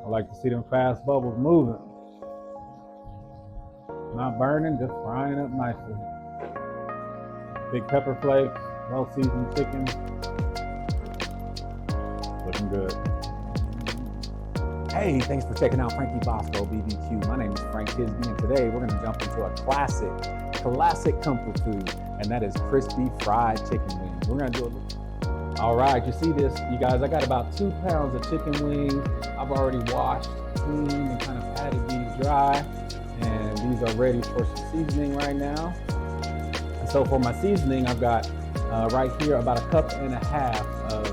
I like to see them fast bubbles moving. Not burning, just frying up nicely. Big pepper flakes, well seasoned chicken. Looking good. Hey, thanks for checking out Frankie Bosco BBQ. My name is Frank Kisby, and today we're gonna jump into a classic comfort food, and that is crispy fried chicken wings. We're gonna do a little. All right, you see this, you guys, I got about 2 pounds of chicken wings. I've already washed, cleaned, and kind of patted these dry, and these are ready for some seasoning right now. And so for my seasoning, I've got right here about 1.5 cups of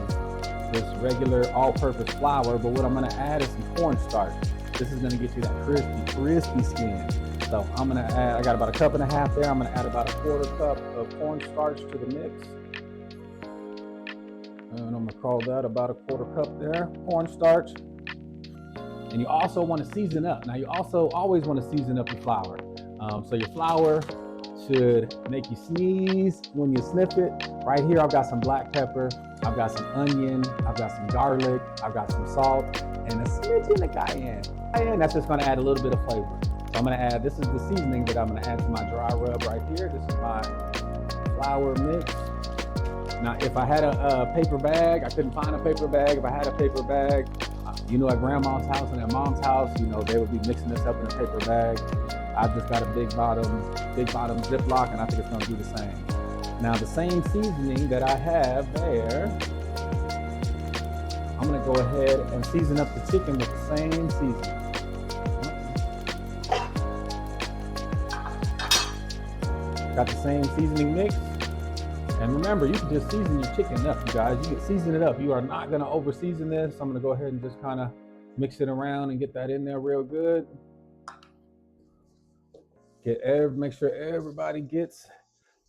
this regular all-purpose flour, but what I'm gonna add is some cornstarch. This is gonna get you that crispy skin. So I'm gonna add, I got about 1.5 cups there. I'm gonna add about 1/4 cup of cornstarch to the mix. And I'm gonna call that about 1/4 cup there, cornstarch. And you also wanna season up. Now you also always wanna season up your flour. So your flour should make you sneeze when you sniff it. Right here, I've got some black pepper, I've got some onion, I've got some garlic, I've got some salt, and a smidgen of cayenne. That's just gonna add a little bit of flavor. So I'm gonna add, this is the seasoning that I'm gonna add to my dry rub right here. This is my flour mix. Now, if I had a paper bag, I couldn't find a paper bag. If I had a paper bag, you know, at grandma's house and at mom's house, you know, they would be mixing this up in a paper bag. I've just got a big bottom Ziploc, and I think it's gonna do the same. Now, the same seasoning that I have there, I'm gonna go ahead and season up the chicken with the same seasoning. Got the same seasoning mix. And remember, you can just season your chicken up, you guys. You can season it up. You are not gonna over season this. I'm gonna go ahead and just kind of mix it around and get that in there real good. Make sure everybody gets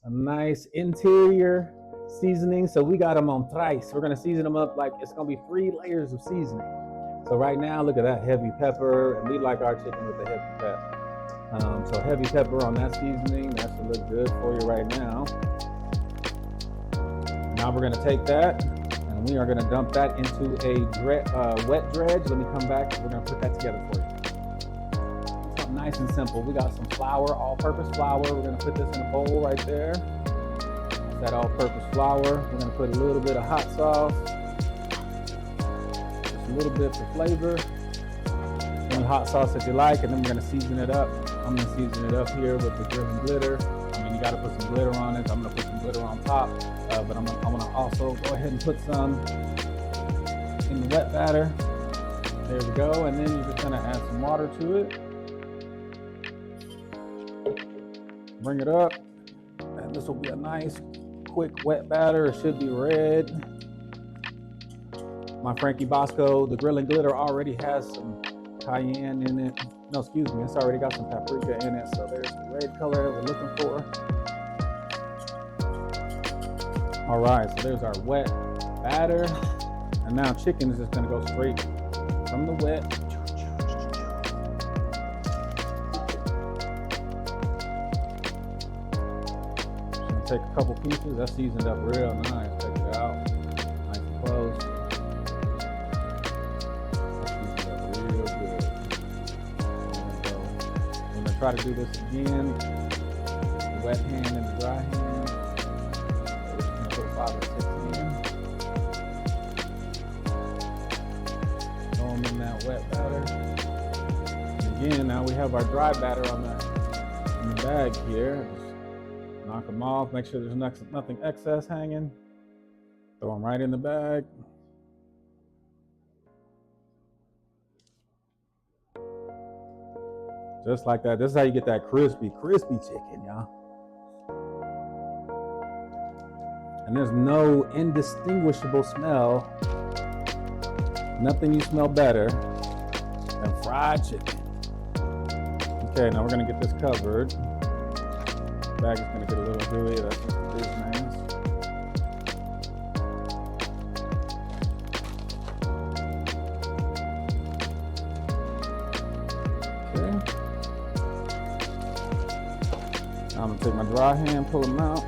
a nice interior seasoning. So we got them on thrice. We're gonna season them up like it's gonna be 3 layers of seasoning. So right now, look at that heavy pepper, and we like our chicken with the heavy pepper. So heavy pepper on that seasoning, that should look good for you right now. Now we're gonna take that, and we are gonna dump that into a wet dredge. Let me come back, and we're gonna put that together for you. Something nice and simple. We got some flour, all-purpose flour. We're gonna put this in a bowl right there. That's that all-purpose flour. We're gonna put a little bit of hot sauce, just a little bit for flavor. Any hot sauce that you like, and then we're gonna season it up. I'm gonna season it up here with the grilling glitter. I mean, you gotta put some glitter on it. I'm gonna put some glitter on top, but I wanna also go ahead and put some in the wet batter. There we go, and then you're just gonna add some water to it. Bring it up, and this will be a nice, quick wet batter. It should be red. My Frankie Bosco, the grilling glitter already has some cayenne in it. No, excuse me, it's already got some paprika in it, so there's the red color that we're looking for. All right, so there's our wet batter, and now chicken is just gonna go straight from the wet. Just gonna take a couple pieces. That's seasoned up real nice. Check it out, nice and close. Try to do this again, the wet hand and the dry hand. We're just gonna put 5 or 6 in. Throw them in that wet batter. And again, now we have our dry batter on in the bag here. Just knock them off, make sure there's nothing excess hanging. Throw them right in the bag. Just like that. This is how you get that crispy chicken, y'all. And there's no indistinguishable smell. Nothing you smell better than fried chicken. Okay, now we're gonna get this covered. The bag is gonna get a little gooey. That's just the business. I'm gonna take my dry hand, pull them out.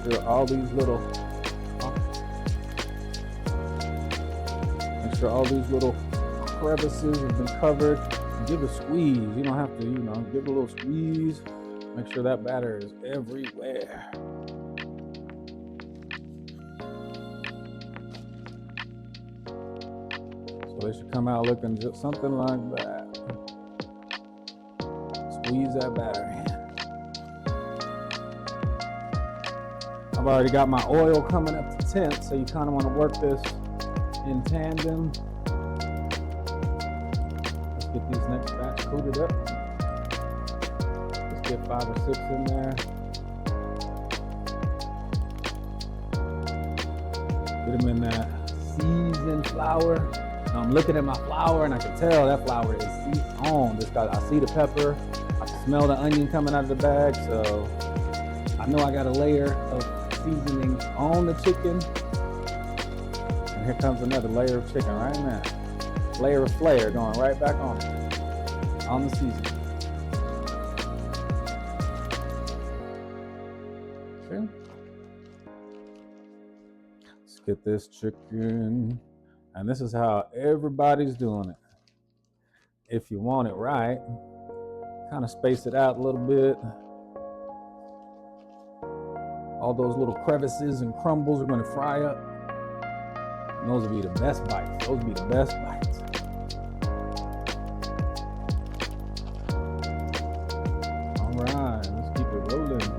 sure all these little crevices have been covered. Give a squeeze. You don't have to, give a little squeeze. Make sure that batter is everywhere. So they should come out looking just something like that. Squeeze that batter in. I've already got my oil coming up to temp, so you kind of want to work this in tandem. Let's get these next batch coated up. Let's get 5 or 6 in there. Get them in that seasoned flour. Now I'm looking at my flour and I can tell that flour is seasoned. I see the pepper. I can smell the onion coming out of the bag, so I know I got a layer of seasoning on the chicken. And here comes another layer of chicken right now. Layer of flair going right back on the seasoning. Okay. Let's get this chicken. And this is how everybody's doing it. If you want it right, kind of space it out a little bit. All those little crevices and crumbles are going to fry up. And those will be the best bites. Those will be the best bites. All right, let's keep it rolling.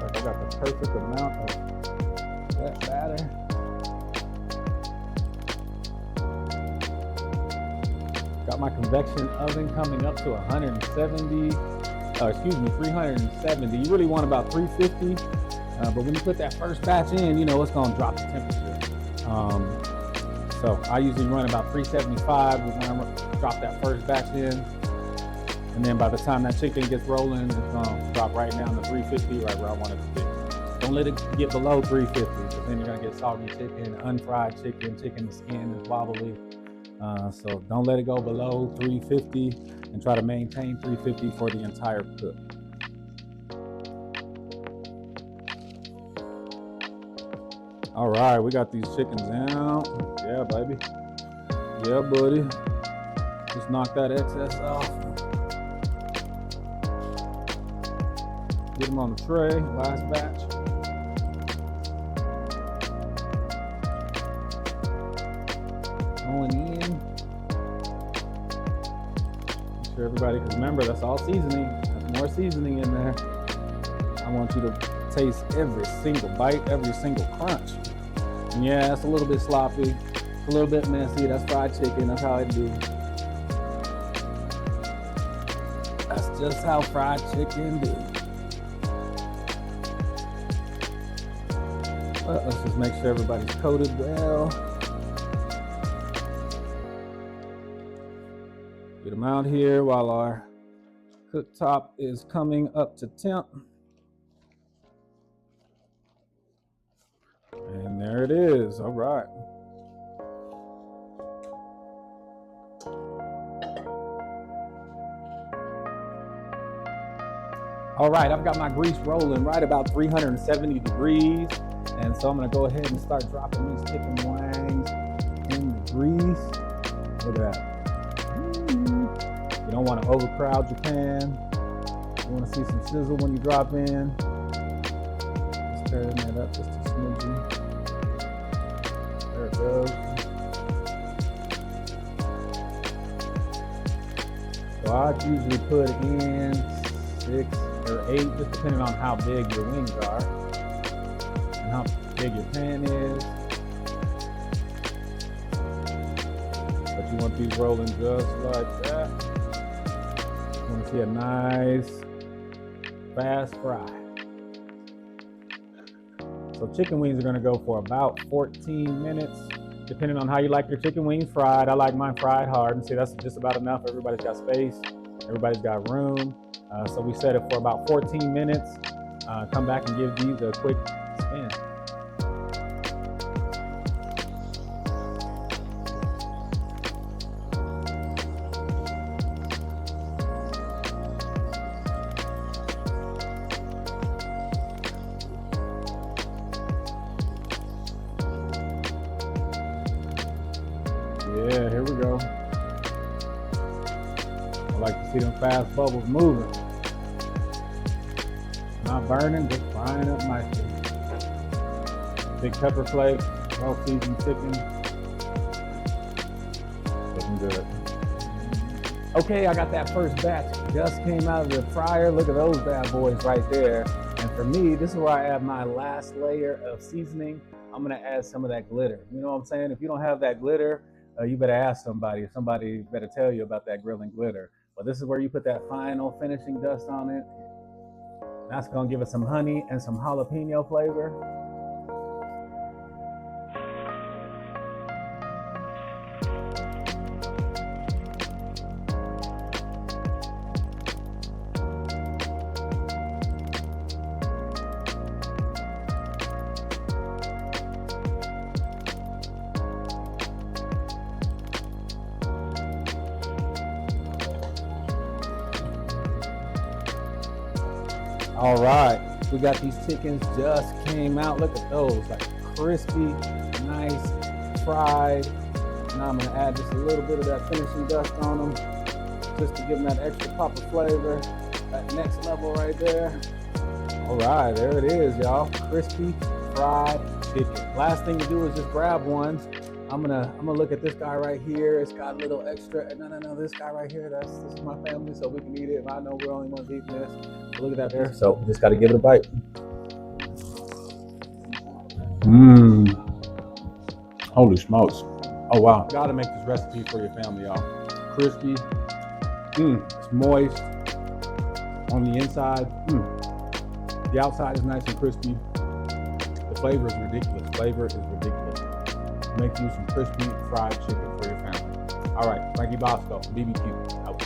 Looks like I got the perfect amount of that batter. Got my convection oven coming up to 370. You really want about 350. But when you put that first batch in, it's going to drop the temperature. So I usually run about 375 when I drop that first batch in. And then by the time that chicken gets rolling, it's going to drop right down to 350, right where I want it to be. Don't let it get below 350, because then you're going to get soggy chicken, unfried chicken, the skin is wobbly. So don't let it go below 350 and try to maintain 350 for the entire cook. All right, we got these chickens out. Yeah, baby. Yeah, buddy. Just knock that excess off. Get them on the tray, last batch. Going in. Make sure everybody, because remember, that's all seasoning. There's more seasoning in there. I want you to taste every single bite, every single crunch. And yeah, it's a little bit sloppy, a little bit messy. That's fried chicken. That's how I do. That's just how fried chicken do. But let's just make sure everybody's coated well. Get them out here while our cooktop is coming up to temp. And there it is. All right. All right, I've got my grease rolling right about 370 degrees. And so I'm going to go ahead and start dropping these chicken wangs in the grease. Look at that. You don't want to overcrowd your pan. You want to see some sizzle when you drop in. Just stirring that up just a smidgen. There it goes. So I usually put in 6 or 8, just depending on how big your wings are and how big your pan is. But you want these rolling just like that. You want to see a nice, fast fry. So chicken wings are going to go for about 14 minutes, depending on how you like your chicken wings fried. I like mine fried hard, and see, that's just about enough. Everybody's got space. Everybody's got room. So we set it for about 14 minutes. Come back and give these a quick spin. Yeah, here we go. I like to see them fast bubbles moving. Not burning, just frying up nicely. Big pepper flakes, well seasoned chicken. Looking good. Okay, I got that first batch. Just came out of the fryer. Look at those bad boys right there. And for me, this is where I add my last layer of seasoning. I'm gonna add some of that glitter. You know what I'm saying? If you don't have that glitter, you better ask somebody. Somebody better tell you about that grilling glitter. But this is where you put that final finishing dust on it. That's gonna give it some honey and some jalapeno flavor. All right, we got these chickens just came out. Look at those, like crispy, nice, fried. Now I'm gonna add just a little bit of that finishing dust on them, just to give them that extra pop of flavor. That next level right there. All right, there it is, y'all. Crispy, fried chicken. Last thing to do is just grab one. I'm gonna look at this guy right here. It's got a little extra. No, this guy right here. This is my family, so we can eat it. I know we're only ones eating this. But look at that there. So just got to give it a bite. Holy smokes! Oh wow! Got to make this recipe for your family, y'all. Crispy. It's moist on the inside. The outside is nice and crispy. The flavor is ridiculous. Make you some crispy fried chicken for your family. All right, Frankie Bosco, BBQ. Out.